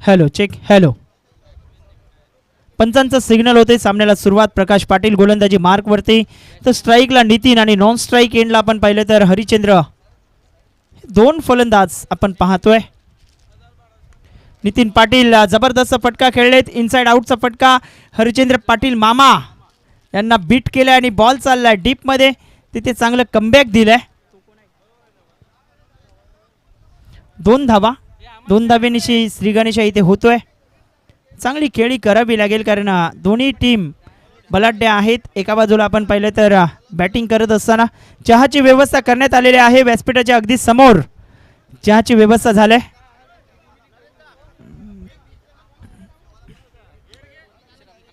Hello check hello. पंचांचा signal होते. सामन्याला सुरुवात. प्रकाश पाटील गोलंदाजी मार्क वरती तर स्ट्राईकला नितीन आणि नॉन स्ट्राईक एंडला आपण पाहिलं तर हरिचंद्र. दोन फलंदाज आपण पाहतोय. नितीन पाटील जबरदस्त फटका खेळलेत. इनसाइड आउटचा फटका हरिचंद्र पाटील मामा यांना बीट केलाय आणि बॉल चाललाय डीप मध्ये. तिथे चांगलं कमबॅक दिलंय. 2 धावा. 2 धावेनिशी श्री गणेश इथे होतोय. चांगली खेळी करावी लागेल कारण दोन्ही टीम बलाढ्य आहेत. एका बाजूला आपण पाहिलं तर बॅटिंग करत असताना चहाची व्यवस्था करण्यात आलेली आहे. व्यासपीठाच्या अगदी समोर चहाची व्यवस्था झाली.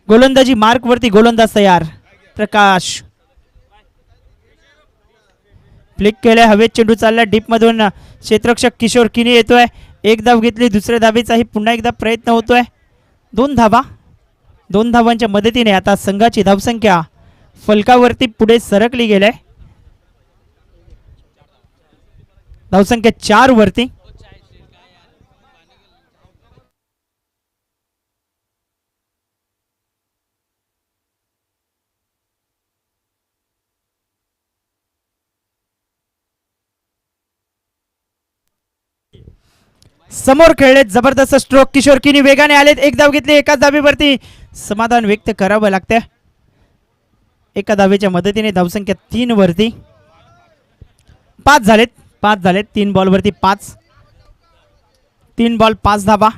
गोलंदाजी मार्क वरती गोलंदाज तयार. प्रकाश फ्लिक केल्या. हवेत चेंडू चालला डीप मधून. क्षेत्ररक्षक किशोर किनी येतोय. एक धाव घेतली. दुसऱ्या धावेचाही पुन्हा एकदा प्रयत्न होतोय. 2 धावा. 2 धावांच्या मदतीने आता संघाची धावसंख्या फलकावरती पुढे सरकली गेली. धावसंख्या 4 वरती. समोर खेळलेत. जबरदस्त स्ट्रोक. किशोर किनी वेगाने आलेत. एक धाव घेतली. एकाच धावेवरती समाधान व्यक्त करावं लागतं. एका धावेच्या मदतीने धावसंख्या 3 वरती. 5 झालेत. 3 बॉलवरती 5. 3 बॉल 5 धावा.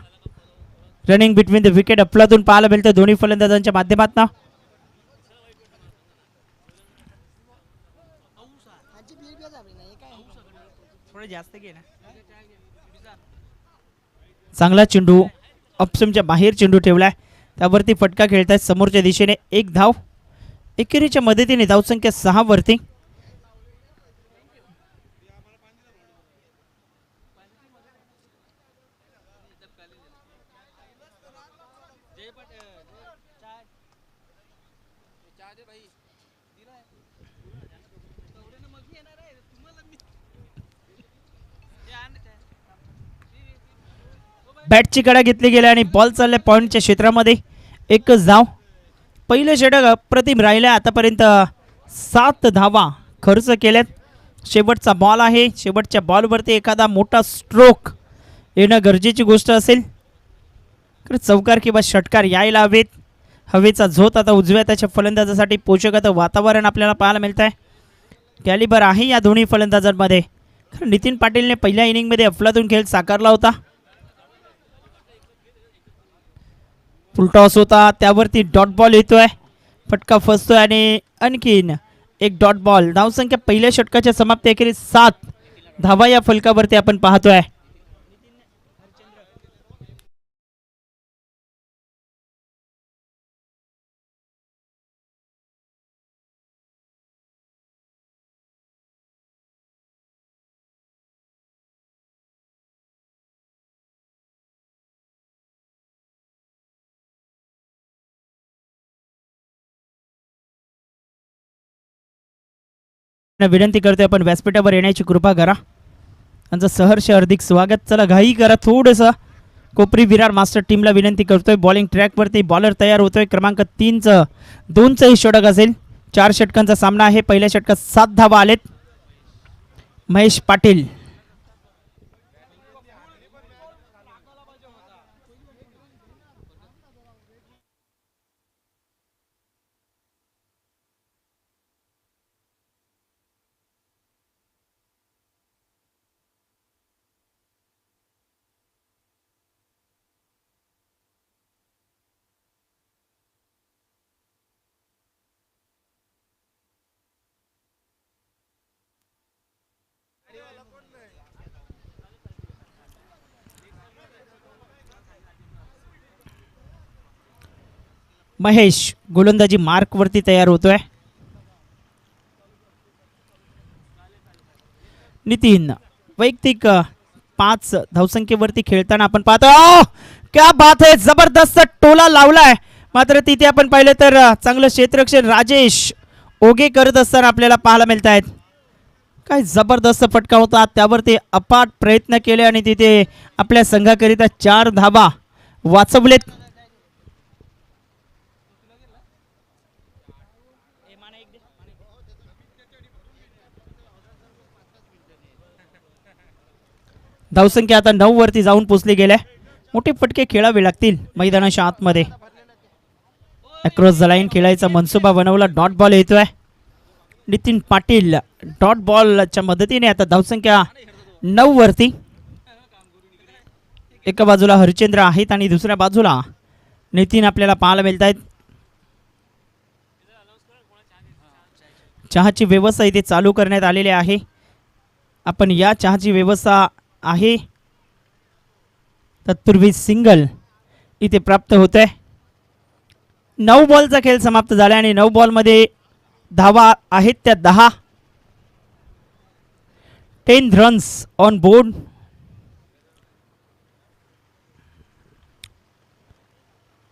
रनिंग बिटवीन द विकेट अफलातून पाहायला मिळतं दोन्ही फलंदाजांच्या माध्यमातून. चांगला चेंडू अपसमच्या बाहेर चेंडू ठेवलाय. त्यावरती फटका खेळतायत समोरच्या दिशेने. 1 धाव. एकेरीच्या मदतीने धावसंख्या 6 वरती. बॅटची कडा घेतली गेली आणि बॉल चाललाय पॉइंटच्या क्षेत्रामध्ये. एकच धाव. पहिले षटक अप्रतिम राहिले. आतापर्यंत 7 धावा खर्च केल्यात. शेवटचा बॉल आहे. शेवटच्या बॉलवरती एखादा मोठा स्ट्रोक येणं गरजेची गोष्ट असेल. चौकार किंवा षटकार यायला हवेत. हवेचा झोत आता उजव्या त्याच्या फलंदाजासाठी पोषक आता वातावरण आपल्याला पाहायला मिळत आहे. कॅलिबर आहे या दोन्ही फलंदाजांमध्ये. नितीन पाटीलने पहिल्या इनिंगमध्ये अफलातून खेळ साकारला होता. फुलटॉस होता. त्यावरती डॉट बॉल येतोय. फटका फसतोय आणि आणखीन एक डॉट बॉल. धावसंख्या पहिल्या षटकाच्या समाप्ती अखेरीस 7 धावा या फलकावरती आपण पाहतोय. विनंती करतोय आपण व्यासपीठावर येण्याची कृपा करा. त्यांचं सहर्ष हार्दिक स्वागत. चला घाई करा थोडंसं. कोपरी विरार मास्टर टीमला विनंती करतोय. बॉलिंग ट्रॅकवरती बॉलर तयार होतोय. क्रमांक 3चं 2चंही षटक असेल. 4 षटकांचा सामना आहे. पहिल्या षटकात 7 धावा आलेत. महेश पाटील महेश गोलंदाजी मार्क वरती तयार होतोय. नितीन वैयक्तिक 5 धावसंख्येवरती खेळताना आपण पाहतो. क्या बात है. जबरदस्त टोला लावलाय. मात्र तिथे आपण पाहिलं तर चांगलं क्षेत्ररक्षण राजेश ओगे करत असताना आपल्याला पाहायला मिळत आहेत. काय जबरदस्त फटका होता, त्यावर ते अपाट प्रयत्न केले आणि तिथे आपल्या संघाकरिता 4 धावा वाचवलेत. धावसंख्या आता 9 वरती जाऊन पोचली गेल्या. मोठे फटके खेळावे लागतील मैदानाच्या आतमध्ये. अक्रॉस द लाईन खेळायचा मनसुबा बनवला. डॉट बॉल येतोय. नितीन पाटील डॉट बॉलच्या मदतीने आता धावसंख्या 9 वरती. एका बाजूला हरिचंद्र आहेत आणि दुसऱ्या बाजूला नितीन आपल्याला पाहायला मिळत आहेत. चहाची व्यवस्था इथे चालू करण्यात आलेली आहे. आपण या चहाची व्यवस्था आहे. तत्पूर्वी सिंगल इथे प्राप्त होत आहे. 9 बॉलचा खेळ समाप्त झाला आणि 9 बॉलमध्ये धावा आहेत त्या 10. 10 रन्स ऑन बोर्ड.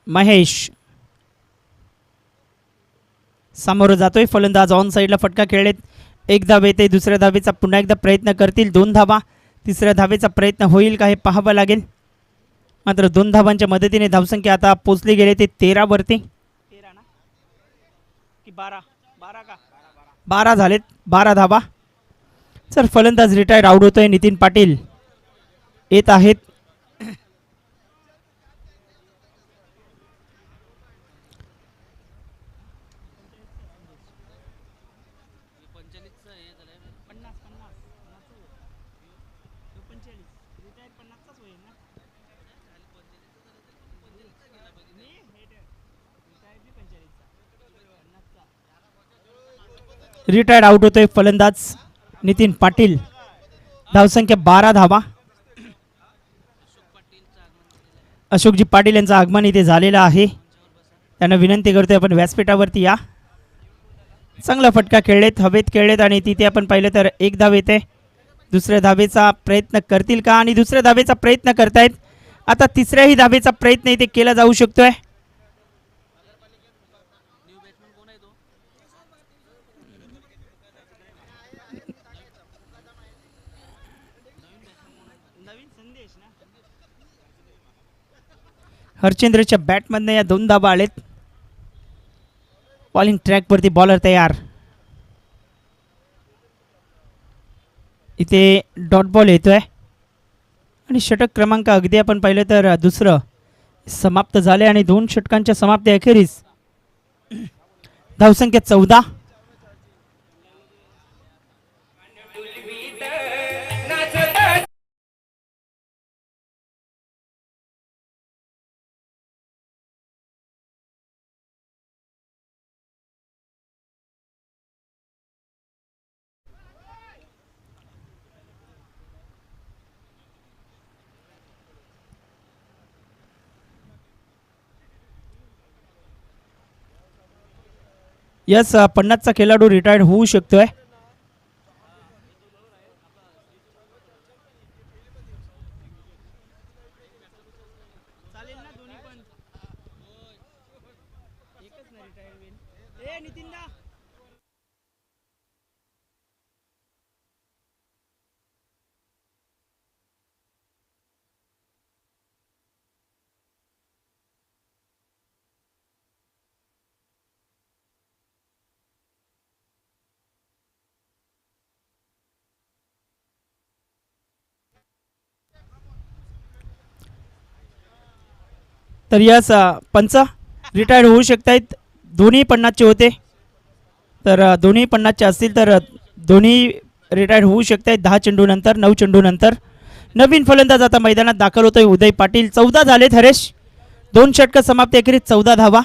महेश समोर जातोय. फलंदाज ऑन साईडला फटका खेळलेत. एक धाव येते. दुसऱ्या धावेचा पुन्हा एकदा प्रयत्न करतील. 2 धावा. तिसऱ्या धावेचा प्रयत्न होईल का हे पाहावं लागेल. मात्र 2 धावांच्या मदतीने धावसंख्या आता पोचली गेले ते 13 वरती. 13 ना की 12 का 12 झालेत. 12 धावा. सर फलंदाज रिटायर्ड आउट होतोय. नितीन पाटील येत आहेत. रिटायर्ड आउट होतोय फलंदाज नितीन पाटील. धावसंख्या 12 धावा. अशोकजी पाटील यांचं आगमन इथे झालेलं आहे. त्यांना विनंती करतोय आपण व्यासपीठावरती या. चांगला फटका खेळलेत. हवेत खेळलेत आणि तिथे आपण पाहिलं तर 1 धाव येते. दुसऱ्या धावेचा प्रयत्न करतील का आणि दुसऱ्या धावेचा प्रयत्न करतायत. आता तिसऱ्याही धावेचा प्रयत्न इथे केला जाऊ शकतोय. हरचंद्रच्या बॅटमधनं या 2 धावा आलेत. बॉलिंग ट्रॅकवरती बॉलर तयार. इथे डॉट बॉल येतोय आणि षटक क्रमांक अगदी आपण पाहिलं तर दुसरं समाप्त झाले आणि 2 षटकांच्या समाप्ती अखेरीस धावसंख्या 14. यस 50चा खेळाडू रिटायर्ड होऊ शकतोय. तर यस पंच रिटायर्ड होऊ शकत आहेत. दोन्ही 50चे होते तर दोन्ही 50चे असतील तर दोन्ही रिटायर्ड होऊ शकत आहेत 10 चेंडूनंतर 9 चेंडूनंतर. नवीन फलंदाज आता मैदानात दाखल होतोय उदय पाटील. 14 झालेत हरेश. 2 षटक समाप्ती अखेरीस 14 धावा.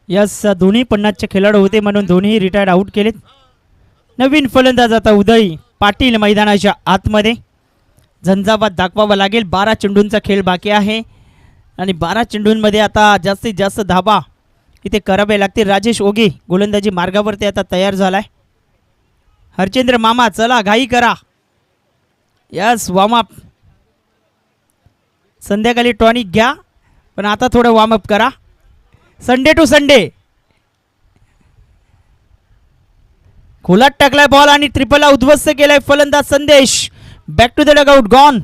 यस दोन्ही 50चे खेळाडू होते म्हणून दोन्ही रिटायर्ड आउट केलेत. नवीन फलंदाज आता उदय पाटील मैदानाच्या आतमध्ये. झंझावात दाखवावा लागेल. 12 चेंडूंचा खेळ बाकी आहे. आणि 12 चेंडूंमध्ये आता जास्तीत जास्त धाबा इथे करावे लागतील. राजेश ओगे गोलंदाजी मार्गावरती आता तयार झालाय. हरचंद्र मामा चला घाई करा. Yes warm up. संध्याकाळी टॉनिक घ्या पण आता थोडं वॉर्मअप करा. Sunday to Sunday. खोलात टाकलाय बॉल आणि ट्रिपलला उद्ध्वस्त केलाय फलंदाज Sandesh. Back to the dugout gone.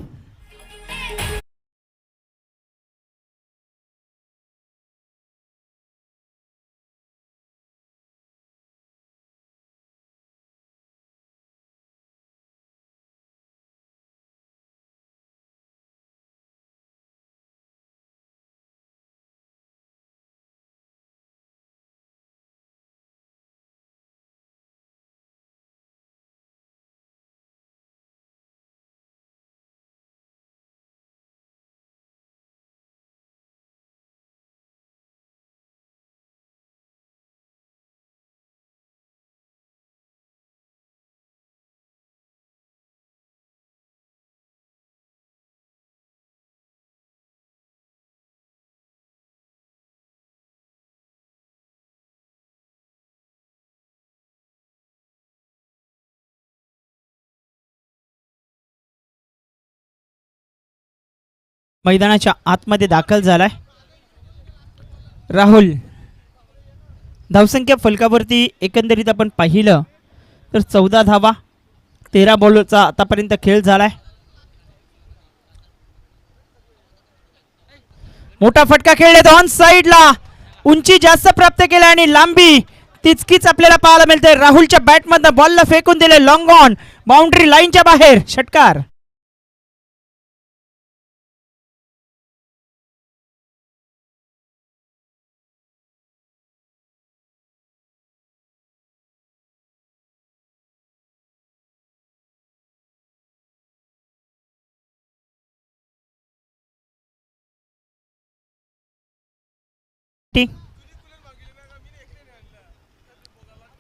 मैदानाच्या आतमध्ये दाखल झालाय राहुल. धावसंख्या फलकावरती एकंदरीत आपण पाहिलं तर 14 धावा 13 बॉलचा आतापर्यंत खेळ झालाय. मोठा फटका खेळला ऑन साइडला. उंची जास्त प्राप्त केली आणि लांबी तितकीच आपल्याला पाहायला मिळते. राहुलच्या बॅटमधनं बॉलला फेकून दिले लॉंग ऑन बाउंड्री लाईनच्या बाहेर. षटकार.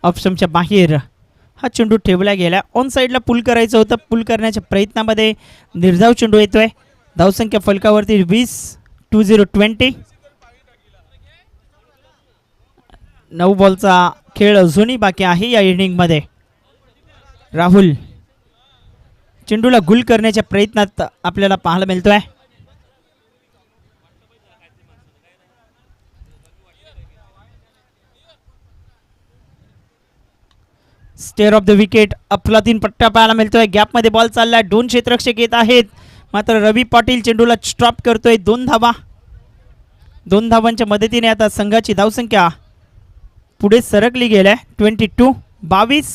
ऑप्शनच्या बाहेर हा चेंडू ठेवला गेला. ऑन साइडला पुल करायचं होतं. पुल करण्याच्या प्रयत्नामध्ये निर्धाव चेंडू येतोय. धावसंख्या फलकावरती 20 9 बॉलचा खेळ अजूनही बाकी आहे या इनिंगमध्ये. राहुल चेंडूला गुल करण्याच्या प्रयत्नात आपल्याला पाहायला मिळतोय. स्टेअर ऑफ द विकेट अफलातून पट्टा पाहायला मिळतोय. गॅपमध्ये बॉल चाललाय. 2 क्षेत्ररक्षक येत आहेत मात्र रवी पाटील चेंडूला स्टॉप करतोय. 2 धावा. 2 धावांच्या मदतीने आता संघाची धावसंख्या पुढे सरकली गेल्या 22.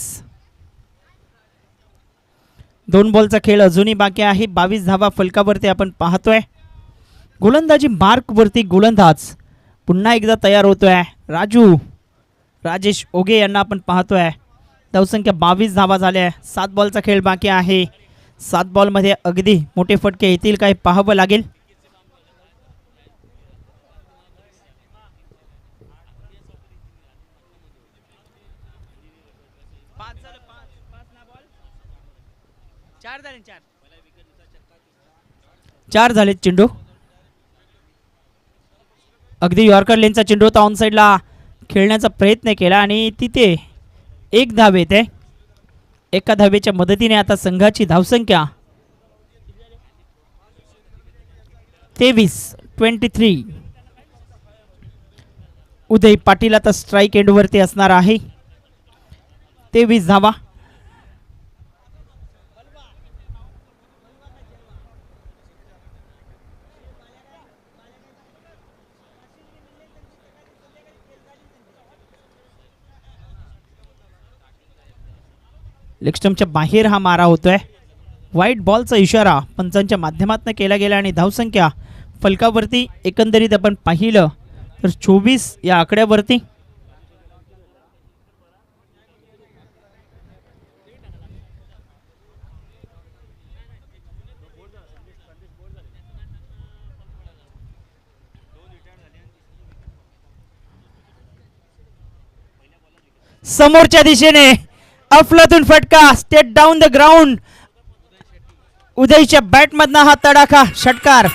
2 बॉलचा खेळ अजूनही बाकी आहे. 22 धावा फलकावरती आपण पाहतोय. गोलंदाजी मार्कवरती गोलंदाज पुन्हा एकदा तयार होतोय. राजेश ओगे यांना आपण पाहतोय. धावसंख्या 22 धावा झाल्या. 7 बॉलचा खेळ बाकी आहे. 7 बॉलमध्ये अगदी मोठे फटके येतील काय पाहावं लागेल. चार झाले चेंडू. अगदी यॉर्कर लेनचा चेंडू होता. ऑन साइडला खेळण्याचा प्रयत्न केला आणि तिथे 1 धाव येते. एका धावेच्या मदतीने आता संघाची धावसंख्या 23. उदय पाटील आता स्ट्राईक एंडवरती असणार आहे. 23 धावा. लेग स्टंपच्या बाहेर हा मारा होतोय. वाईट बॉलचा इशारा पंचांच्या माध्यमातून केला गेला आणि धावसंख्या फलकावरती एकंदरीत आपण पाहिलं तर 24 या आकड्यावरती. समोरच्या दिशेने अफलातून फटका. Straight down the ground. उदयच्या बॅटमधनं हा तडाखा. षटकार.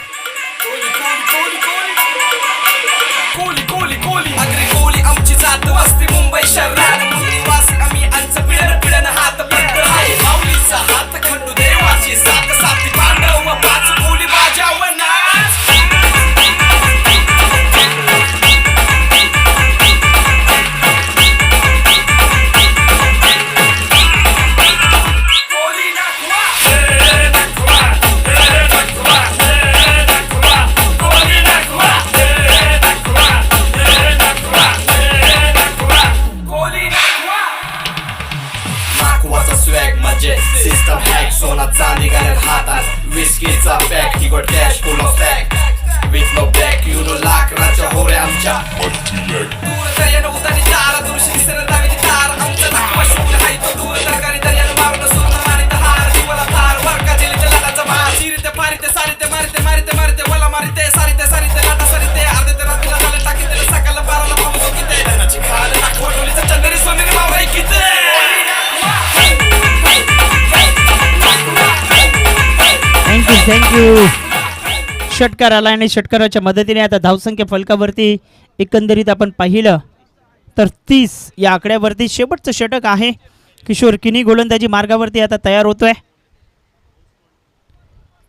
थँक्यू. षटकार आला आणि षटकाराच्या मदतीने आता धावसंख्या फलकावरती एकंदरीत आपण पाहिलं तर 30 या आकड्यावरती शेवटचं षटक आहे. किशोर किनी गोलंदाजी मार्गावरती आता तयार होतोय.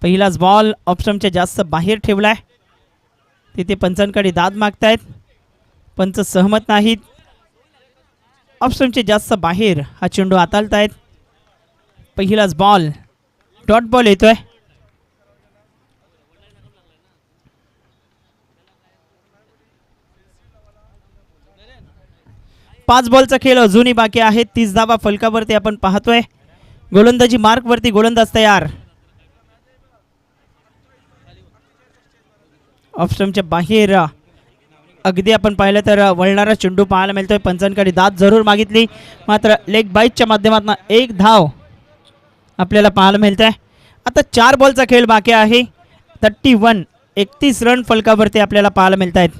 पहिलाच बॉल ऑप्शनच्या जास्त बाहेर ठेवलाय. तिथे पंचांकडे दाद मागतायत. पंच सहमत नाहीत. ऑप्शनचे जास्त बाहेर हा चेंडू हाताळतायत. पहिलाच बॉल डॉट बॉल येतोय. पाच बॉलचा खेळ अजूनही बाकी आहे. 30 धावा फलकावरती आपण पाहतोय. गोलंदाजी मार्कवरती गोलंदाज तयार. ऑप्शनच्या बाहेर अगदी आपण पाहिलं तर वळणारा चेंडू पाहायला मिळतोय. पंचांकडे दाद जरूर मागितली मात्र लेग बाईटच्या माध्यमातून एक धाव आपल्याला पाहायला मिळत आहे. आता 4 बॉलचा खेळ बाकी आहे. 31 रन फलकावरती आपल्याला पाहायला मिळत आहेत.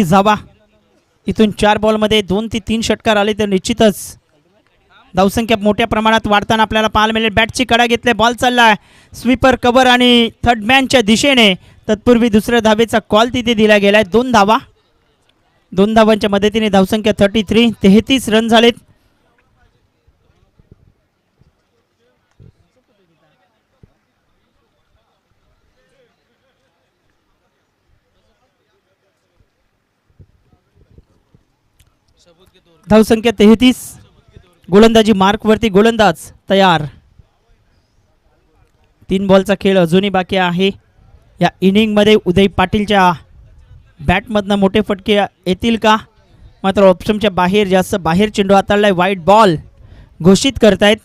धावा. इथून 4 बॉलमध्ये 2 ते 3 षटकार आले तर निश्चितच धावसंख्या मोठ्या प्रमाणात वाढताना आपल्याला पाहायला मिळेल. बॅटची कडा घेतले. बॉल चाललाय स्वीपर कव्हर आणि थर्ड मॅनच्या दिशेने. तत्पूर्वी दुसऱ्या धावेचा कॉल तिथे दिला गेलाय. 2 धावा. 2 धावांच्या मदतीने धावसंख्या 33 रन झालेत. धावसंख्या 33. गोलंदाजी मार्कवरती गोलंदाज तयार. 3 बॉलचा खेळ अजूनही बाकी आहे. या इनिंगमध्ये उदय पाटीलच्या बॅटमधनं मोठे फटके येतील का? मात्र ऑप्शनच्या बाहेर जास्त बाहेर चेंडू हाताळलाय. वाईट बॉल घोषित करतायत.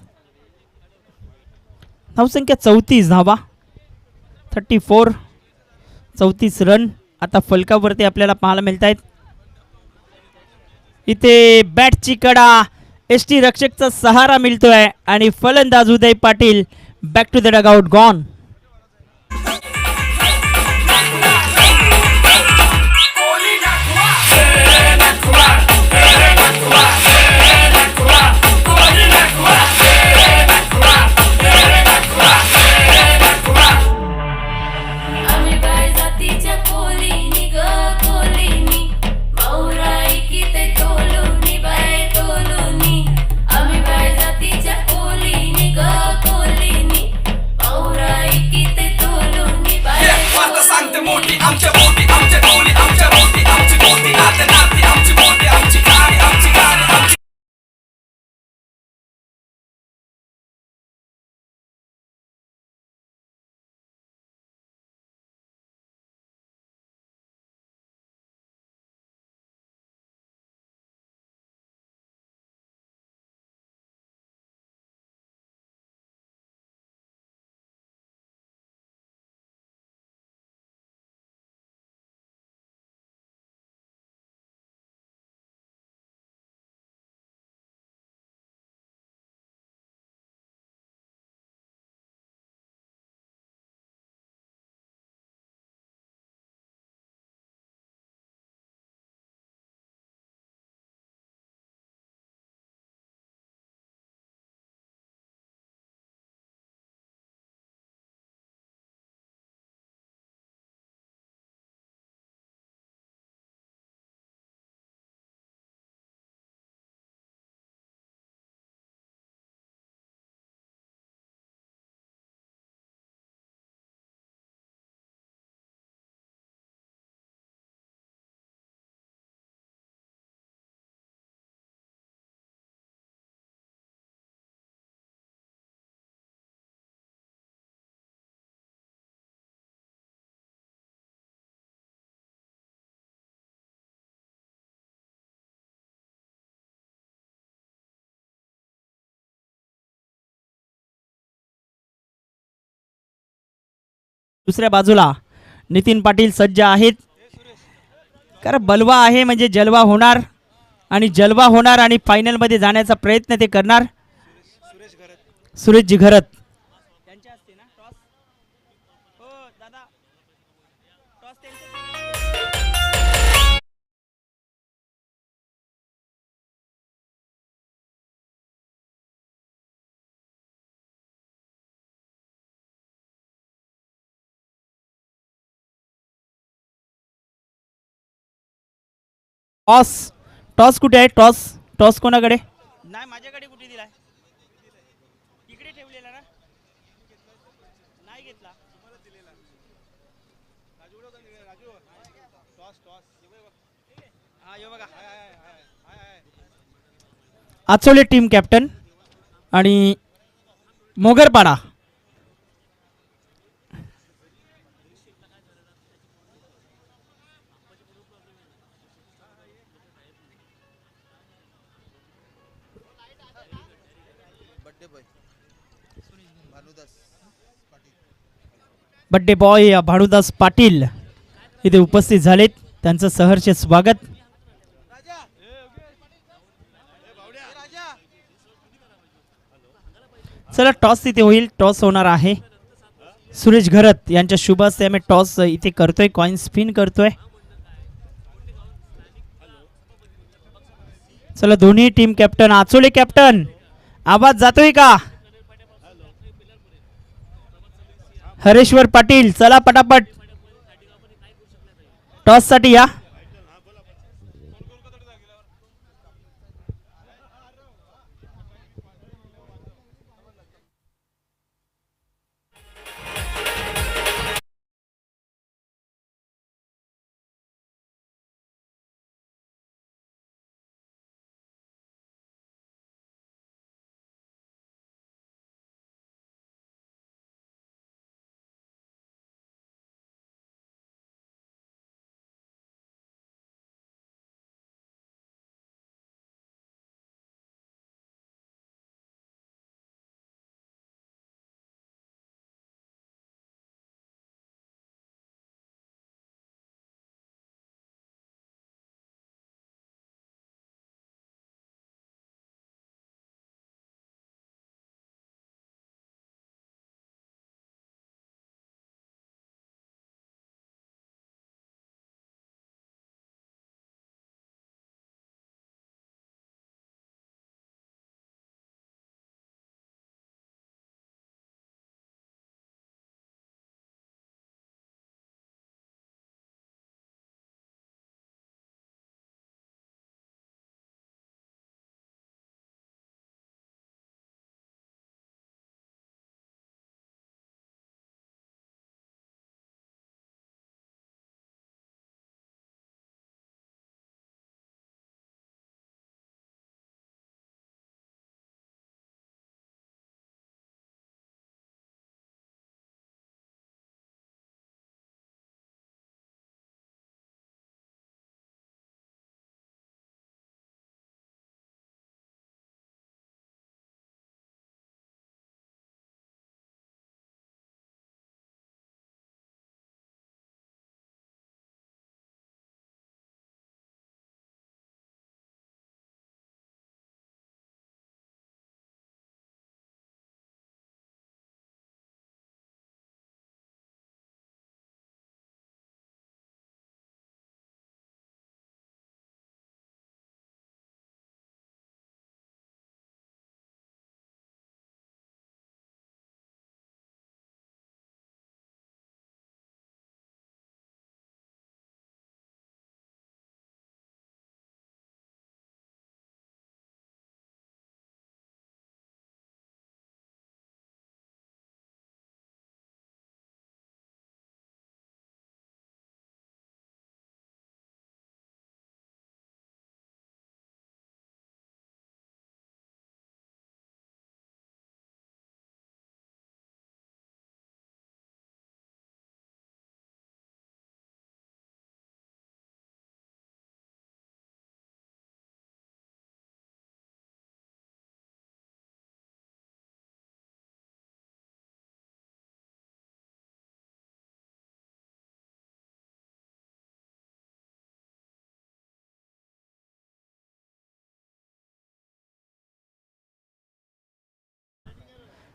धावसंख्या 34 धावा. 34 रन आता फलकावरती आपल्याला पाहायला मिळत आहेत. इथे बॅटची कडा एसटी रक्षकचा सहारा मिळतोय आणि फलंदाज Uday Patil back to the dugout gone. दुसऱ्या बाजूला नितीन पाटील सज्ज आहेत. कारण बलवा आहे म्हणजे जलवा होणार आणि फायनलमध्ये जाण्याचा प्रयत्न ते करणार. सुरेश जिघरत टॉस टॉस कुठे आहे? टॉस टॉस कोणाकडे? नाही माझ्याकडे कुठे दिलाय? इकडे ठेवलेला ना, नाही घेतला. आचोले टीम कॅप्टन आणि मोगरपाडा. बड्डे बॉय भानुदास पाटील इथे उपस्थित झालेत. त्यांचं सहर्ष स्वागत. चला टॉस इथे होईल. टॉस होणार आहे. सुरेश घरत यांच्या शुभ हस्ते आम्ही टॉस इथे करतोय. कॉइन स्पिन करतोय. चला दोन्ही टीम कॅप्टन. आचोले कॅप्टन आवाज जातोय का? हरेश्वर पाटील चला पटापट टॉस साठी या.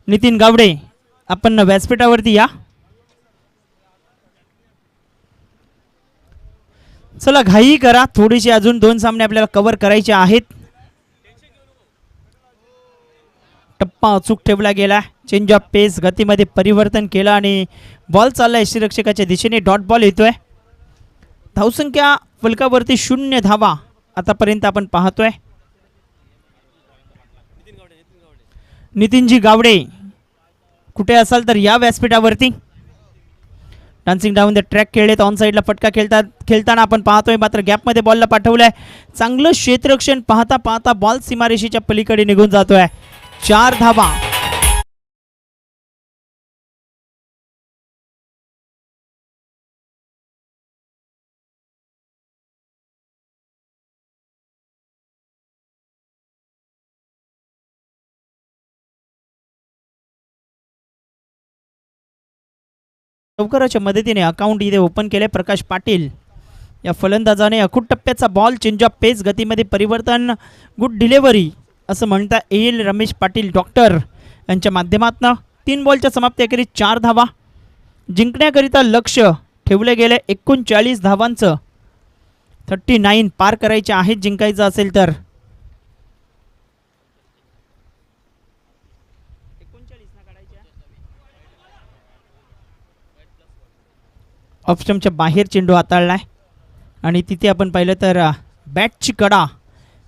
नितीन गावडे आपण व्यासपीठावरती या. चला घाई करा थोडीशी. अजून 2 सामने आपल्याला कव्हर करायचे आहेत. टप्पा अचूक ठेवला गेला. चेंज ऑफ पेस गतीमध्ये परिवर्तन केलं आणि बॉल चाललाय यष्टीरक्षकाच्या दिशेने. डॉट बॉल येतोय. धावसंख्या फलकावरती 0 धावा. आतापर्यंत आपण पाहतोय. नितीनजी गावडे कुठे असाल तर या व्यासपीठावरती. डान्सिंग डाऊन द ट्रॅक खेळलेत, ऑन साईडला फटका खेळताना आपण पाहतोय, मात्र गॅपमध्ये बॉलला पाठवलाय. चांगलं क्षेत्ररक्षण पाहता पाहता बॉल सीमारेषेच्या पलीकडे निघून जातोय. 4 धावा. लवकरच्या मदतीने अकाउंट इथे ओपन केले प्रकाश पाटील या फलंदाजाने. अखूट टप्प्याचा बॉल, चेंज ऑफ पेस, गतीमध्ये परिवर्तन, गुड डिलेव्हरी असं म्हणता येईल रमेश पाटील डॉक्टर यांच्या माध्यमातून. 3 बॉलच्या समाप्तीअखेरीस 4 धावा. जिंकण्याकरिता लक्ष ठेवले गेले 39 धावांचं. 39 पार करायचे आहेत जिंकायचं असेल तर. ऑप्शनच्या बाहेर चेंडू हाताळलाय आणि तिथे आपण पाहिलं तर बॅटची कडा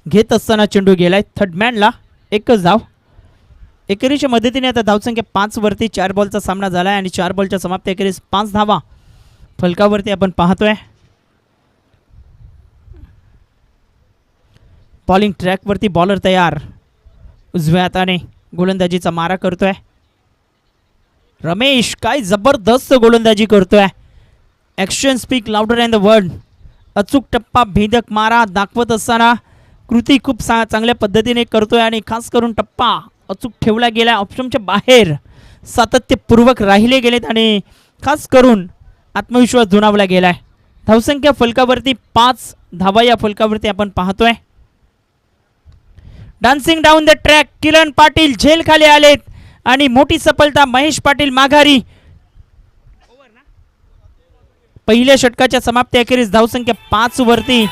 घेत असताना चेंडू गेलाय. थर्डमॅनला एकच धाव. एकेरीच्या मदतीने आता धावसंख्या 5 वरती 4 बॉलचा सामना झालाय आणि 4 बॉलच्या समाप्ती अखेरीस 5 धावा फलकावरती आपण पाहतोय. बॉलिंग ट्रॅकवरती बॉलर तयार. उजव्या हाताने गोलंदाजीचा मारा करतोय रमेश. काय जबरदस्त गोलंदाजी करतोय. Action speak louder and the word. अचूक टप्पा, भेदक मारा दाखवत असताना कृती खूप चांगल्या पद्धतीने करतोय आणि खास करून टप्पा अचूक ठेवला गेला. ऑप्शनच्या बाहेर सातत्यपूर्वक राहिले गेलेत आणि खास करून आत्मविश्वास दुणावला गेलाय. धावसंख्या फलकावरती 5 धावा या फलकावरती आपण पाहतोय. Dancing down the track Kiran Patil झेल खाली आलेत आणि मोठी सफलता. महेश पाटील माघारी. पहिल्या षटकाच्या समाप्ती अखेरीस धावसंख्या 5 वरती.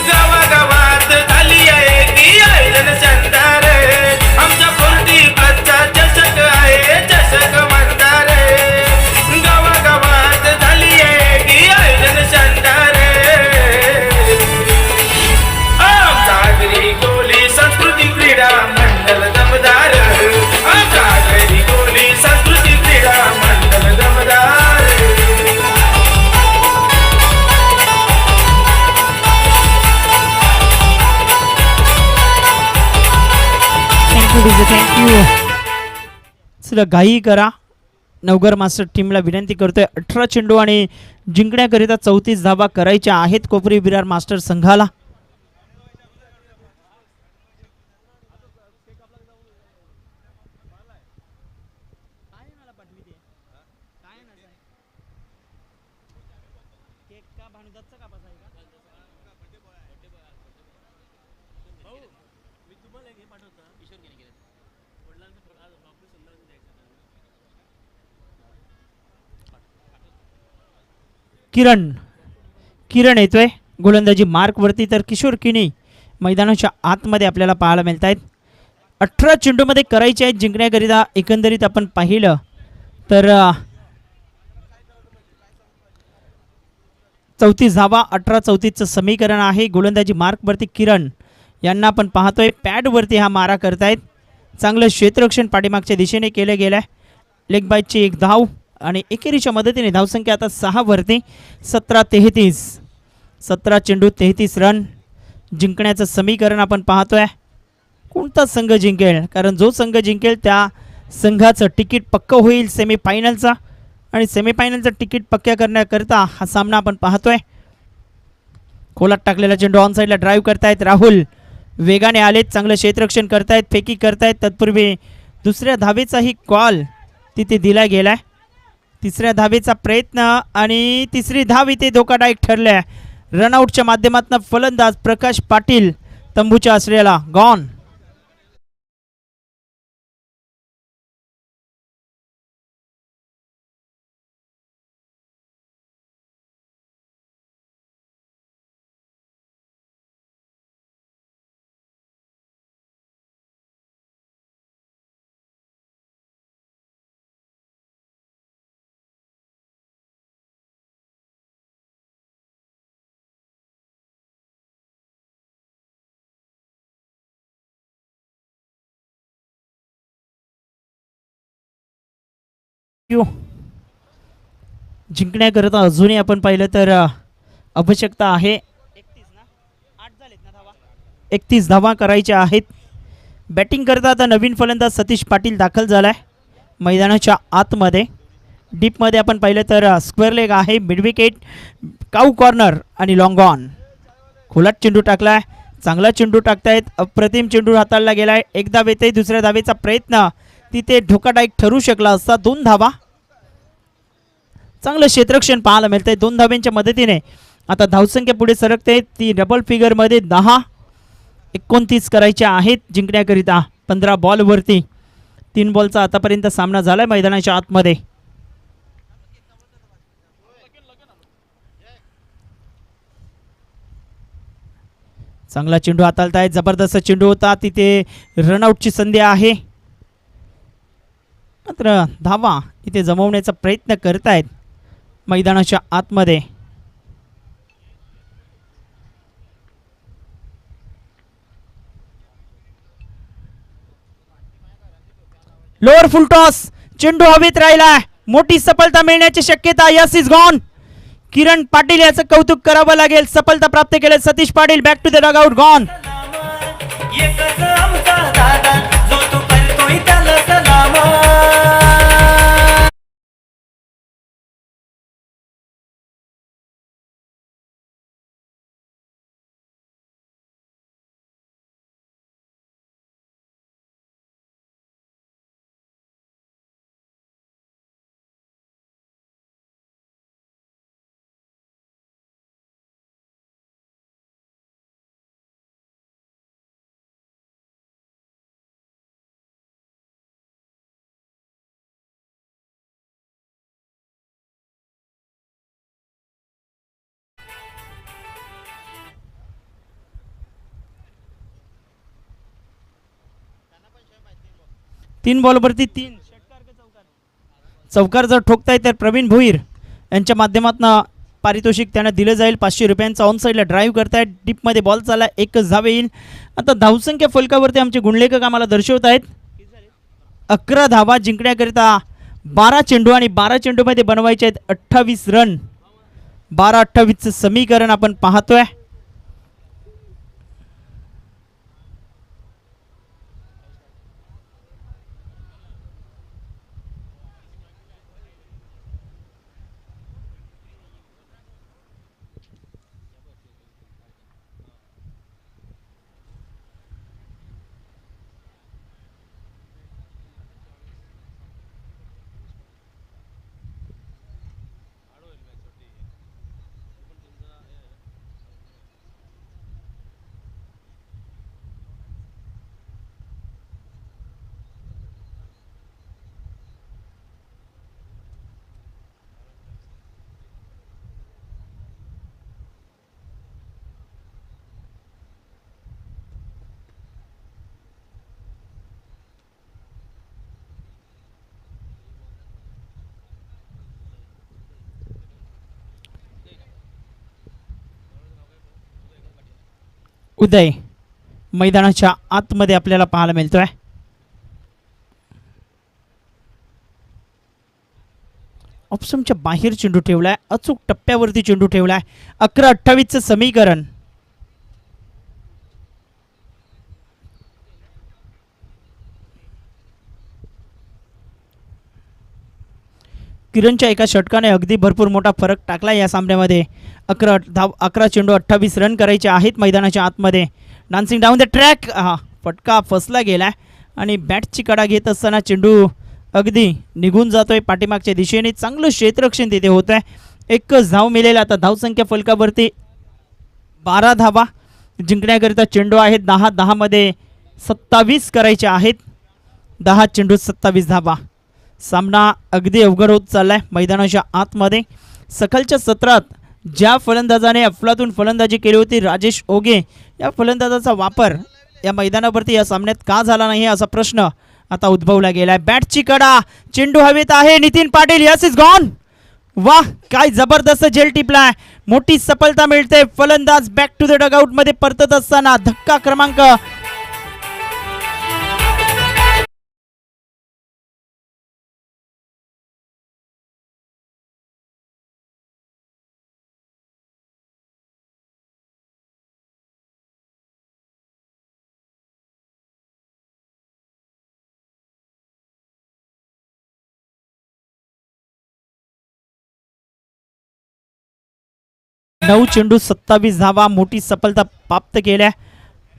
गावागावात झाली आहे ती आयलन चंदार. आमच्या पोटी कच्चा चषक आहे चषक म्हणणार. गावागावात झाली आहे ती आयलन चंदार. आमचा घरी कोली संस्कृती क्रीडा मंडल दमदार. आमच्या घरी कोली संस्कृती क्रीडा मंडल दमदार. थँक्यू. चला घाई करा. नवघर मास्टर टीमला विनंती करतोय. 18 चेंडू आणि जिंकण्याकरिता 34 धावा करायच्या आहेत कोपरी विरार मास्टर संघाला. किरण येतोय गोलंदाजी मार्कवरती, तर किशोर किनी मैदानाच्या आतमध्ये आपल्याला पाहायला मिळत आहेत. 18 चेंडूमध्ये करायचे आहेत जिंकण्याकरिता. एकंदरीत आपण पाहिलं तर 34 धावा, 18-34चं समीकरण आहे. गोलंदाजी मार्कवरती किरण यांना आपण पाहतोय पॅडवरती हा मारा करतायत. चांगलं क्षेत्ररक्षण पाठीमागच्या दिशेने केलं गेलं आहे. लेग बायची 1 धाव आणि एकेरीच्या मदतीने धावसंख्या आता 6 वरती. 17-33. 17 चेंडू 33 रन. जिंकण्याचं समीकरण आपण पाहतोय. कोणता संघ जिंकेल, कारण जो संघ जिंकेल त्या संघाचं तिकीट पक्क होईल सेमीफायनलचा आणि सेमीफायनलचं तिकीट पक्क्या करण्याकरता हा सामना आपण पाहतोय. खोलात टाकलेला चेंडू ऑन साईडला ड्राईव्ह करतायत राहुल. वेगाने आलेत, चांगलं क्षेत्ररक्षण करतायत, फेकी करतायत. तत्पूर्वी दुसऱ्या धावेचाही कॉल तिथे दिला गेलाय. तिसऱ्या धावेचा प्रयत्न आणि तिसरी धाव इथे धोकादायक ठरल्या. रनआउटच्या माध्यमातून फलंदाज प्रकाश पाटील तंबूच्या आश्रयाला गॉन. जिंकण्याकरता अजूनही आपण पाहिलं तर आवश्यकता आहे 31 धावा करायच्या आहेत. बॅटिंग करता आता नवीन फलंदाज सतीश पाटील दाखल झालाय मैदानाच्या आतमध्ये. डीपमध्ये आपण पाहिलं तर स्क्वेअर लेग आहे, मिड विकेट, काऊ कॉर्नर आणि लॉंग ऑन. खोलात चेंडू टाकलाय, चांगला चेंडू टाकतायत, अप्रतिम चेंडू हाताळला गेलाय. एक धाव येते, दुसऱ्या धावेचा प्रयत्न तिथे धोकादायक ठरू शकला असता. 2 धावा, चांगलं क्षेत्ररक्षण पाहायला मिळतंय. 2 धाव्यांच्या मदतीने आता धावसंख्या पुढे सरकते, ती डबल फिगरमध्ये 10-29 करायच्या आहेत जिंकण्याकरिता. 15 बॉलवरती 3 बॉलचा आतापर्यंत सामना झालाय मैदानाच्या आतमध्ये. चांगला चेंडू हाताळतायत, जबरदस्त चेंडू होता, तिथे रनआउटची संधी आहे. मात्र धावा इथे जमवण्याचा प्रयत्न करतायत मैदानाच्या आतमध्ये. लोअर फुल टॉस, चेंडू हवेत राहिला, मोठी सफलता मिळण्याची शक्यता. Yes is gone. Kiran Patil याचं कौतुक करावं लागेल, सफलता प्राप्त केले Satish Patil. Back to the dugout, gone. एकच आमचा दादा जो तू करतोय त्याला सलाम. 3 बॉलवरती 3 चौकार जर ठोकताय तर प्रवीण भोईर यांच्या माध्यमातून पारितोषिक त्यांना दिलं जाईल. 500 रुपयांचा ऑन साईडला ड्राईव्ह करतायत. डीपमध्ये बॉल चालला, एकच धाव येईल. आता धावसंख्या फलकावरती आमचे गुणलेखक आम्हाला दर्शवत आहेत 11 धावा जिंकण्याकरिता 12 चेंडू आणि 12 चेंडूमध्ये बनवायचे आहेत 28 रन. 12-28चं समीकरण आपण पाहतोय. उदय मैदानाच्या आतमध्ये आपल्याला पाहायला मिळतोय. ऑप्शनच्या बाहेर चेंडू ठेवलाय, अचूक टप्प्यावरती चेंडू ठेवलाय. 11-28चं समीकरण. किरणच्या एका षटकाने अगदी भरपूर मोठा फरक टाकला या सामन्यामध्ये. 11 चेंडू 28 रन करायचे आहेत मैदानाच्या आतमध्ये. डान्सिंग डाऊन द ट्रॅक, फटका फसला गेलाय आणि बॅटची कडा घेत असताना चेंडू अगदी निघून जातोय पाठीमागच्या दिशेने. चांगलं क्षेत्ररक्षण तिथे होत आहे. एकच धाव मिळेल. आता धावसंख्या फलकावरती 12 धावा जिंकण्याकरिता चेंडू आहेत 10 मध्ये 27 करायचे आहेत. 10 चेंडू 27 धावा. सामना अगदी अवघड होत चाललाय मैदानाच्या आतमध्ये. सकाळच्या सत्रात ज्या फलंदाजाने अफलातून फलंदाजी केली होती राजेश ओगे, या फलंदाजाचा वापर या मैदानावरती या सामन्यात का झाला नाही असा प्रश्न आता उद्भवला गेलाय. बॅटची कडा, चेंडू हवेत आहे. Nitin Patil, yes is gone. वाह, काय जबरदस्त झेल टिपलाय. मोठी सफलता मिळते. फलंदाज बॅक टू द डगआउट मध्ये परतत असताना धक्का क्रमांक 9 चेंडू 27 धावा, मोठी सफलता प्राप्त केल्या.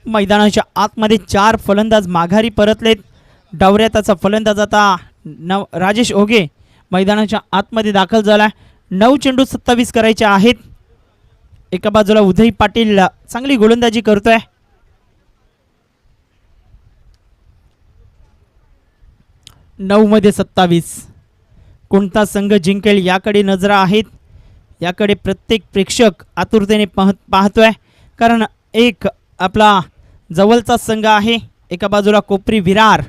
मैदानाच्या आतमध्ये 4 फलंदाज माघारी परतलेत. डावऱ्याचा फलंदाज आता राजेश ओघे मैदानाच्या आतमध्ये दाखल झाला. 9 चेंडू 27 करायचे आहेत. एका बाजूला उदय पाटील चांगली गोलंदाजी करतोय. नऊ मध्ये 27. कोणता संघ जिंकेल याकडे नजरा आहेत. याकडे प्रत्येक प्रेक्षक आतुरतेने पाहतोय, कारण एक आपला जवळचा संघ आहे. एका बाजूला कोपरी विरार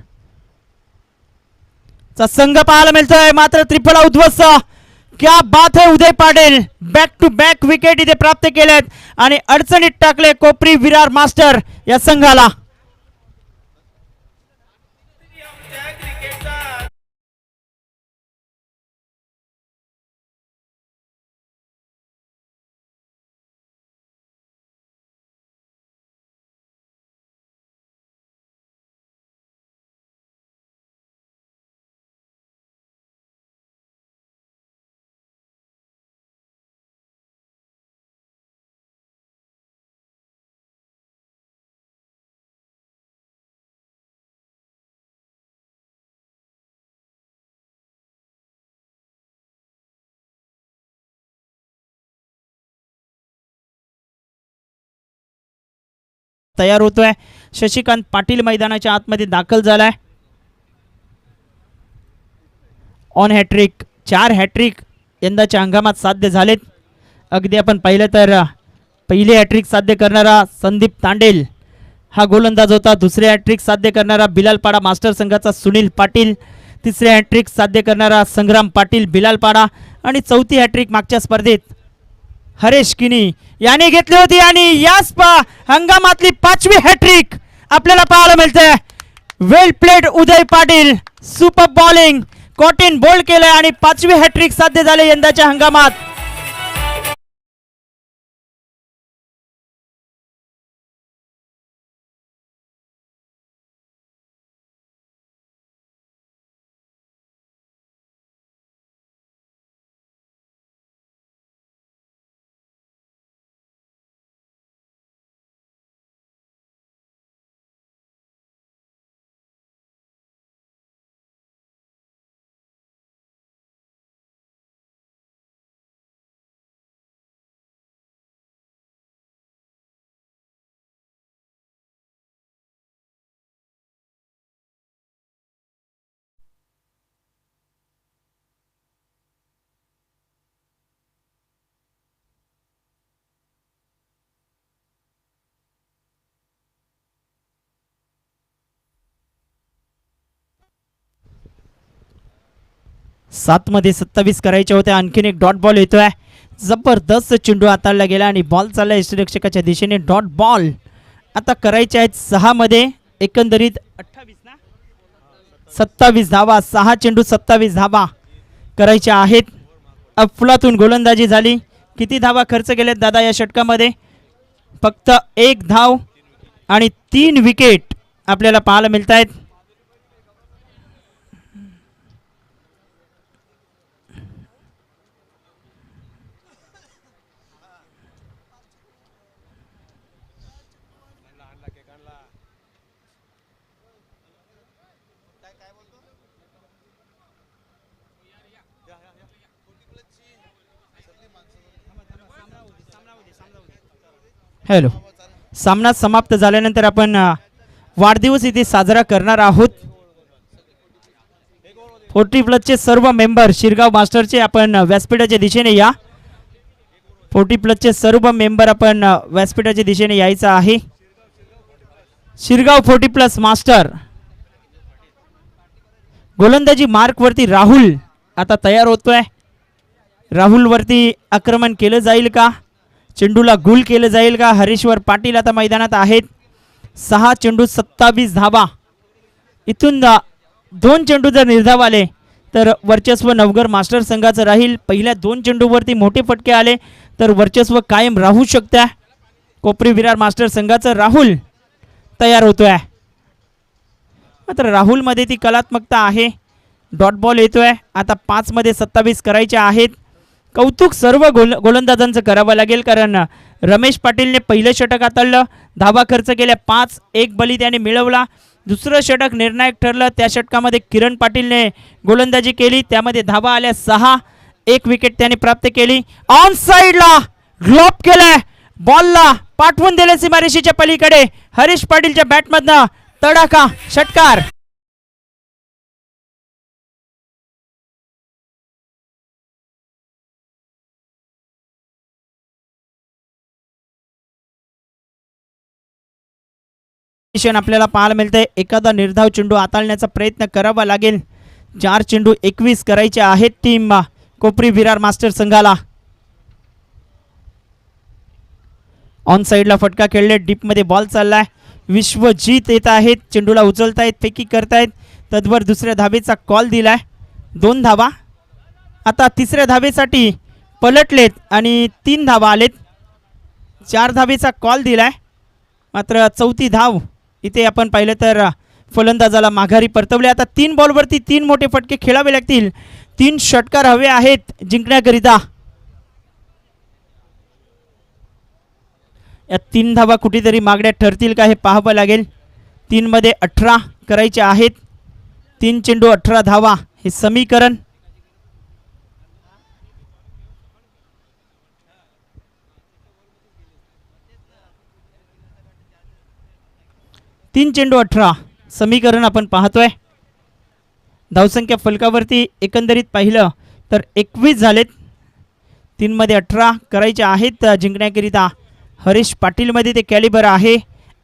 चा संघ पाहायला मिळतोय, मात्र त्रिफळा उद्ध्वस्त. क्या बात है Uday Patil, back to back wicket इथे प्राप्त केलेत आणि अडचणीत टाकले कोपरी विरार मास्टर या संघाला. आमच्या क्रिकेटचा तयार होतोय. शशिकांत पाटील मैदानाच्या आतमध्ये दाखल झालाय. ऑन हॅट्रिक, 4 हॅट्रिक यंदाच्या हंगामात साध्य झालेत. अगदी आपण पाहिलं तर पहिली हॅट्रिक साध्य करणारा संदीप तांडेल हा गोलंदाज होता. दुसरे हॅट्रिक साध्य करणारा बिलालपाडा मास्टर संघाचा सुनील पाटील, तिसरे हॅट्रिक साध्य करणारा संग्राम पाटील बिलालपाडा आणि चौथी हॅट्रिक मागच्या स्पर्धेत हरेश किनी याने घेतली होती. आणि याच हंगामातली 5वी हॅट्रिक आपल्याला पाहायला मिळते. वेल प्लेड उदय पाटील, सुपर बॉलिंग, कॉटिन बोल्ड केलंय आणि 5वी हॅट्रिक साध्य झाले यंदाच्या हंगामात. सात मध्ये 27 करायचे होते. आणखीन एक डॉट बॉल येतोय. जबरदस्त चेंडू हाताळला गेला आणि बॉल चालला यष्टीरक्षकाच्या दिशेने. डॉट बॉल आता करायचे आहेत 6 मध्ये. एकंदरीत 27 धावा, 6 चेंडू 27 धावा करायच्या आहेत. अफलातून गोलंदाजी झाली. किती धावा खर्च केल्यात दादा या षटकामध्ये? फक्त 1 धाव आणि 3 विकेट आपल्याला पाहायला मिळत आहेत. हॅलो, सामना समाप्त झाल्यानंतर आपण वाढदिवस इथे साजरा करणार आहोत. 40+ सर्व मेंबर शिरगाव मास्टरचे आपण व्यासपीठाच्या दिशेने या. 40+ सर्व मेंबर आपण व्यासपीठाच्या दिशेने यायचं आहे. शिरगाव 40+ मास्टर. गोलंदाजी मार्क वरती राहुल आता तयार होतोय. राहुल वरती आक्रमण केलं जाईल का? चेंडूला गुल केलं जाईल का? हरीश्वर पाटील आता मैदानात आहेत. 6 चेंडू 27 धावा. इथून 2 चेंडू जर निर्धाव आले तर वर्चस्व नवघर मास्टर संघाचं राहील. पहिल्या 2 चेंडूवरती मोठे फटके आले तर वर्चस्व कायम राहू शकते. कोपरी विरार मास्टर संघाचं राहुल तयार होतोय. मात्र राहुलमध्ये ती कलात्मकता आहे. डॉट बॉल येतोय. आता 5 मध्ये 27 करायचे आहेत. कौतुक सर्व गोलंदाजांचं करावं लागेल, कारण रमेश पाटीलने पहिलं षटक हाताळलं, धावा खर्च केल्या 5, 1 बली त्याने मिळवला. दुसरं षटक निर्णायक ठरलं, त्या षटकामध्ये किरण पाटीलने गोलंदाजी केली, त्यामध्ये धावा आल्या 6, 1 विकेट त्याने प्राप्त केली. ऑन साइडला ड्रॉप केलाय, बॉलला पाठवून दिले सीमारेषेच्या पलीकडे. हरीश पाटीलच्या बॅटमधनं तडाखा षटकार. आपल्याला पाहायला मिळतंय, एखादा निर्धाव चेंडू हाताळण्याचा प्रयत्न करावा लागेल. 4 चेंडू 21 करायचे आहेत टीम कोपरी विरार मास्टर संघाला. ऑन साइडला फटका खेळले, डीप मध्ये बॉल चाललाय. विश्वजीत येत आहेत, चेंडूला उचलतायत, फेकी करतायत. तद्वर दुसऱ्या धावेचा कॉल दिलाय, 2 धावा. आता तिसऱ्या धावेसाठी पलटलेत आणि 3 धावा आलेत. 4 धावेचा कॉल दिलाय, मात्र चौथी धाव इथे आपण पाहिलं तर फलंदाजाला माघारी परतवले. आता 3 बॉलवरती 3 मोठे फटके खेळावे लागतील. 3 षटकार हवे आहेत जिंकण्याकरिता. या 3 धावा कुठेतरी मागण्या ठरतील का हे पाहावं लागेल. 3 मध्ये 18 करायचे आहेत. 3 चेंडू 18 धावा हे समीकरण. तीन चेंडू 18 समीकरण आपण पाहतोय. धावसंख्या फलकावरती एकंदरीत पाहिलं तर 21 झालेत. 3 मध्ये 18 करायचे आहेत जिंकण्याकरिता. हरीश पाटीलमध्ये ते कॅलिबर आहे.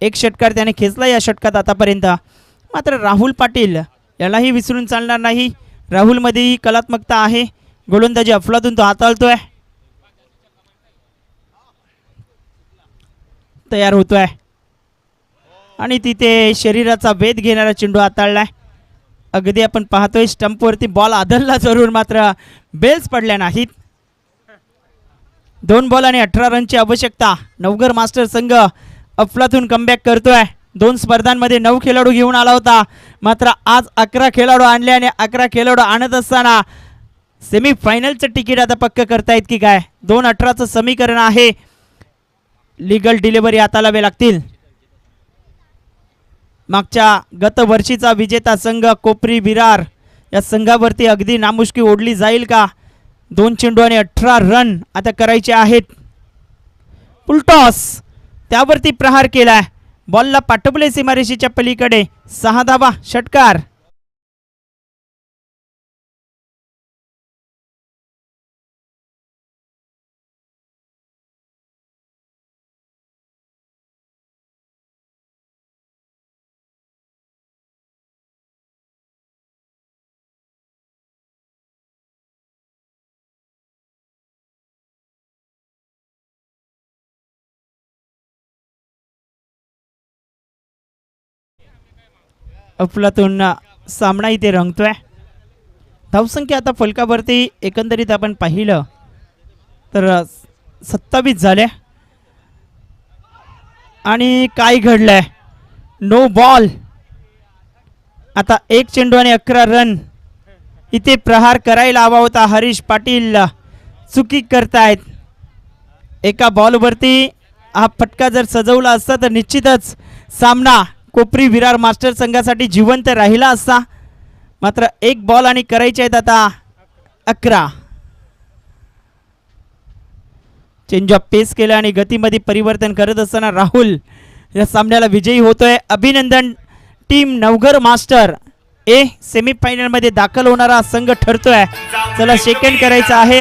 1 षटकार त्याने खेचला या षटकात आतापर्यंत. मात्र राहुल पाटील यालाही विसरून चालणार नाही. राहुलमध्येही कलात्मकता आहे, गोलंदाजी अफलातून तो हाताळतोय, तयार होतोय आणि तिथे शरीराचा वेध घेणारा चेंडू हाताळलाय. अगदी आपण पाहतोय स्टंपवरती बॉल आदळला जरूर, मात्र बेल्स पडल्या नाहीत. 2 बॉल आणि 18 रनची आवश्यकता. नवघर मास्टर संघ अफलातून कमबॅक करतोय. 2 स्पर्धांमध्ये 9 खेळाडू घेऊन आला होता, मात्र आज 11 खेळाडू आणले आणि 11 खेळाडू आणत असताना सेमीफायनलचं तिकीट आता पक्क करतायत की काय. 2-18चं समीकरण आहे. लिगल डिलिव्हरी हाताळावे लागतील. मागच्या गत वर्षीचा विजेता संघ कोपरी विरार या संघावरती अगदी नामुष्की ओढली जाईल का. 2 चेंडू आणि 18 रन आता करायचे आहेत. फुलटॉस त्यावरती प्रहार केलाय, बॉलला पाठवले सीमारेषेच्या पलीकडे. 6 धावा षटकार. अफलातून सामना इथे रंगतोय. धावसंख्या आता फलकावरती एकंदरीत आपण पाहिलं तर 27 झाले. आणि काय घडलंय, नो बॉल. आता 1 चेंडू आणि 11 रन. इथे प्रहार करायला हवा होता. हरीश पाटील चुकी करतायत. एका बॉलवरती हा फटका जर सजवला असता तर निश्चितच सामना कोपरी विरार मास्टर संघासाठी जिवंत राहिला असता. मात्र 1 बॉल आणि करायचे आहेत आता 11. चेंज ऑफ पेस केला आणि गतीमध्ये परिवर्तन करत असताना राहुल या सामन्याला विजयी होतोय. अभिनंदन टीम नवघर मास्टर. सेमीफायनल मध्ये दाखल होणारा संघ ठरतोय. चला शेक हँड करायचा आहे.